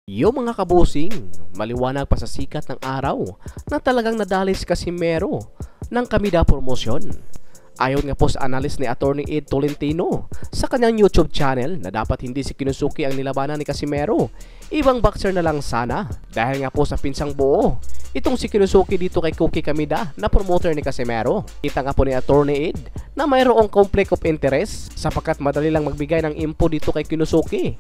Yo mga kabusing, maliwanag pa sa sikat ng araw na talagang nadali si Casimero ng Kamida promosyon. Ayon nga po sa analyst ni Attorney Ed Tolentino sa kanyang YouTube channel na dapat hindi si Kinusuki ang nilabanan ni Casimero, ibang boxer na lang sana. Dahil nga po sa pinsang buo, itong si Kinusuki dito kay Cookie Kamida na promoter ni Casimero. Kita nga po ni Attorney Ed na mayroong conflict of interest sapagkat madali lang magbigay ng info dito kay Kinusuki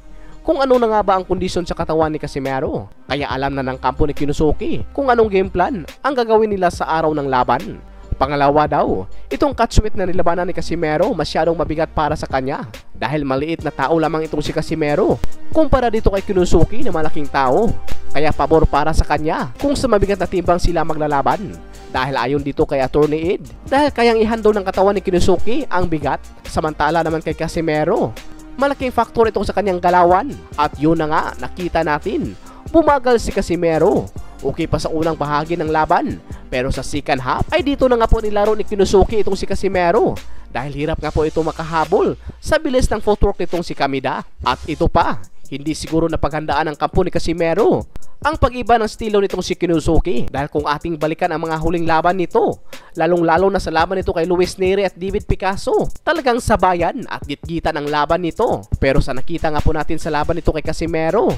kung ano na nga ba ang kondisyon sa katawan ni Casimero. Kaya alam na ng kampo ni Kinusuki kung anong game plan ang gagawin nila sa araw ng laban. Pangalawa daw, itong catchweight na nilabanan ni Casimero masyadong mabigat para sa kanya dahil maliit na tao lamang itong si Casimero kumpara dito kay Kinusuki na malaking tao. Kaya pabor para sa kanya kung sa mabigat na timbang sila maglalaban. Dahil ayon dito kay Attorney Ed, dahil kayang ihandol ng katawan ni Kinusuki ang bigat, samantala naman kay Casimero malaking faktor ito sa kanyang galawan. At yun na nga, nakita natin, bumagal si Casimero. Okay pa sa unang bahagi ng laban, pero sa second half ay dito na nga po nilaro ni Kinusuki itong si Casimero dahil hirap nga po ito makahabol sa bilis ng footwork nitong si Kamida. At ito pa, hindi siguro napaghandaan ng kampo ni Casimero ang pag-iba ng estilo nitong si Kinusuki. Dahil kung ating balikan ang mga huling laban nito, lalong-lalo na sa laban nito kay Luis Neri at David Picasso, talagang sabayan at gitgitan ang laban nito. Pero sa nakita nga po natin sa laban nito kay Casimero,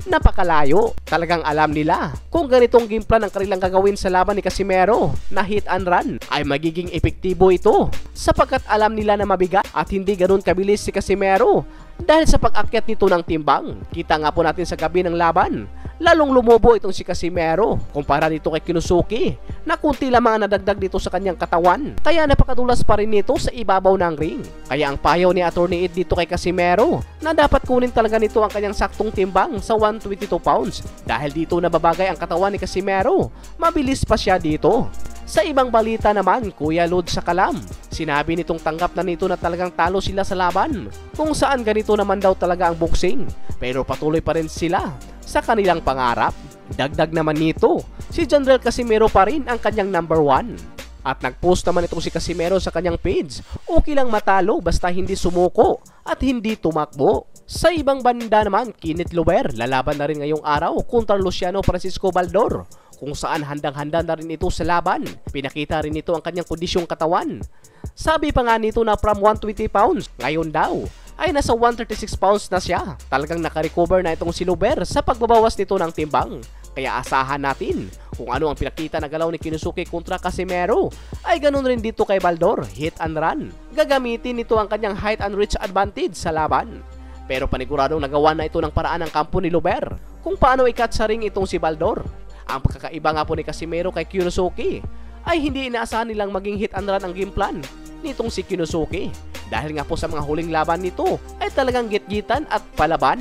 napakalayo. Talagang alam nila kung ganitong game plan ang kanilang gagawin sa laban ni Casimero na hit and run ay magiging epektibo ito sapagkat alam nila na mabigat at hindi ganoon kabilis si Casimero dahil sa pag-akyat nito ng timbang. Kita nga po natin sa gabi ng laban, lalong lumobo itong si Casimero kumpara dito kay Kinusuki na kunti lamang ang nadagdag dito sa kanyang katawan. Kaya napakadulas pa rin nito sa ibabaw ng ring. Kaya ang payo ni Attorney Ed dito kay Casimero na dapat kunin talaga nito ang kanyang saktong timbang sa 122 pounds dahil dito nababagay ang katawan ni Casimero. Mabilis pa siya dito. Sa ibang balita naman, Kuya Lod sa Kalam, sinabi nitong tanggap na nito na talagang talo sila sa laban kung saan ganito naman daw talaga ang boxing, pero patuloy pa rin sila sa kanilang pangarap. Dagdag naman nito, si General Casimero pa rin ang kanyang number 1. At nagpost naman itong si Casimero sa kanyang page, okay lang matalo basta hindi sumuko at hindi tumakbo. Sa ibang banda naman, Kenneth Lover lalaban na rin ngayong araw kontra Luciano Francisco Baldor, kung saan handang-handa na rin ito sa laban. Pinakita rin ito ang kanyang kondisyong katawan. Sabi pa nga nito na from 120 pounds, ngayon daw ay nasa 136 pounds na siya. Talagang nakarecover na itong si Lover sa pagbabawas nito ng timbang. Kaya asahan natin kung ano ang pinakita na galaw ni Kinusuki kontra Casimero ay ganun rin dito kay Baldor, hit and run. Gagamitin nito ang kanyang height and reach advantage sa laban. Pero paniguradong nagawa na ito ng paraan ng kampo ni Lover kung paano ikat sa ring itong si Baldor. Ang pagkakaiba nga po ni Casimero kay Kinusuki ay hindi inaasahan nilang maging hit and run ang game plan nitong si Kinusuki dahil nga po sa mga huling laban nito ay talagang gitgitan at palaban.